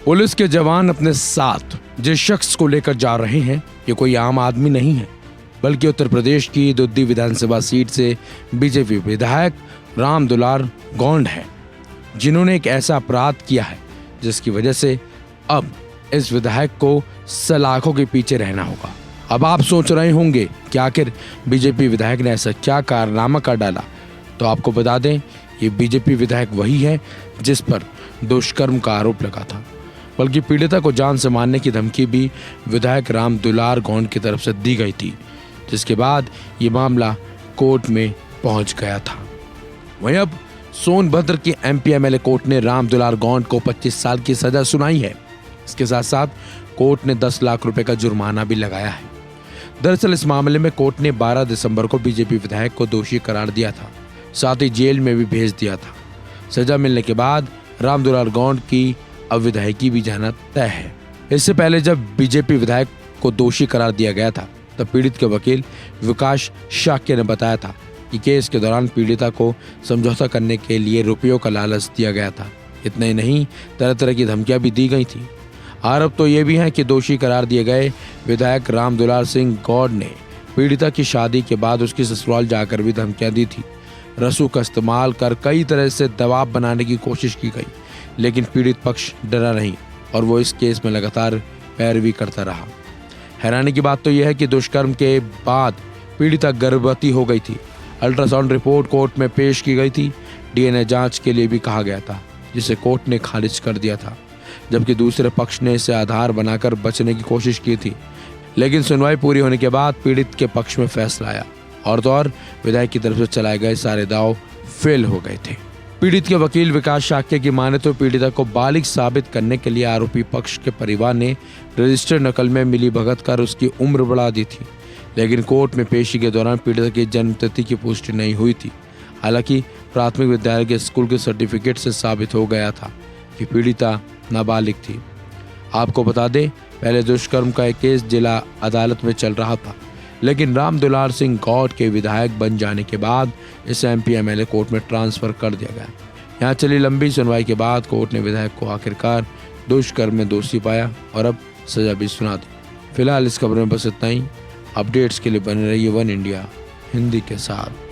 Police के जवान अपने साथ जिस शख्स को लेकर जा रहे हैं ये कोई आम आदमी नहीं है, बल्कि उत्तर प्रदेश की दुद्दी विधानसभा सीट से बीजेपी विधायक राम दुलार गौंड है, जिन्होंने एक ऐसा अपराध किया है जिसकी वजह से अब इस विधायक को सलाखों के पीछे रहना होगा। अब आप सोच रहे होंगे कि आखिर बीजेपी विधायक ने ऐसा क्या कारनामा कर डाला, तो आपको बता दें ये बीजेपी विधायक वही है जिस पर दुष्कर्म का आरोप लगा था, बल्कि पीड़िता को जान से मारने की धमकी भी विधायक राम दुलार गौंड की तरफ से दी गई थी, जिसके बाद ये मामला कोर्ट में पहुंच गया था। वहीं अब सोनभद्र की एमपी एमएलए कोर्ट ने राम दुलार गौंड को 25 साल की सजा सुनाई है। इसके साथ साथ कोर्ट ने 10 लाख रुपए का जुर्माना भी लगाया है। दरअसल इस मामले में कोर्ट ने 12 दिसंबर को बीजेपी विधायक को दोषी करार दिया था, साथ ही जेल में भी भेज दिया था। सजा मिलने के बाद राम दुलार गौंड की अब विधायकी भी जाना तय है। इससे पहले जब बीजेपी विधायक को दोषी करार दिया गया था तब पीड़ित के वकील विकास शाक्य ने बताया था कि केस के दौरान पीड़िता को समझौता करने के लिए रुपयों का लालच दिया गया था। इतना ही नहीं, तरह तरह की धमकियां भी दी गई थी। आरोप तो ये भी है कि दोषी करार दिए गए विधायक राम दुलार सिंह गौंड ने पीड़िता की शादी के बाद उसकी ससुराल जाकर भी धमकियां दी थी। रसूख का इस्तेमाल कर कई तरह से दबाव बनाने की कोशिश की गई, लेकिन पीड़ित पक्ष डरा नहीं और वो इस केस में लगातार पैरवी करता रहा। हैरानी की बात तो यह है कि दुष्कर्म के बाद पीड़िता गर्भवती हो गई थी। अल्ट्रासाउंड रिपोर्ट कोर्ट में पेश की गई थी। डीएनए जांच के लिए भी कहा गया था, जिसे कोर्ट ने खारिज कर दिया था, जबकि दूसरे पक्ष ने इसे आधार बनाकर बचने की कोशिश की थी। लेकिन सुनवाई पूरी होने के बाद पीड़ित के पक्ष में फैसला आया और तो और विधायक की तरफ से चलाए गए सारे दाव फेल हो गए थे। पीड़ित के वकील विकास शाक्य की माने तो पीड़िता को बालिग साबित करने के लिए आरोपी पक्ष के परिवार ने रजिस्टर्ड नकल में मिली भगत कर उसकी उम्र बढ़ा दी थी, लेकिन कोर्ट में पेशी के दौरान पीड़िता की जन्म तिथि की पुष्टि नहीं हुई थी। हालांकि प्राथमिक विद्यालय के स्कूल के सर्टिफिकेट से साबित हो गया था कि पीड़िता नाबालिग थी। आपको बता दें, पहले दुष्कर्म का एक केस जिला अदालत में चल रहा था, लेकिन राम दुलार सिंह गौंड के विधायक बन जाने के बाद इसे एमपी एमएलए कोर्ट में ट्रांसफर कर दिया गया। यहाँ चली लंबी सुनवाई के बाद कोर्ट ने विधायक को आखिरकार दुष्कर्म में दोषी पाया और अब सजा भी सुना दी। फिलहाल इस खबर में बस इतना ही। अपडेट्स के लिए बने रहिए वन इंडिया हिंदी के साथ।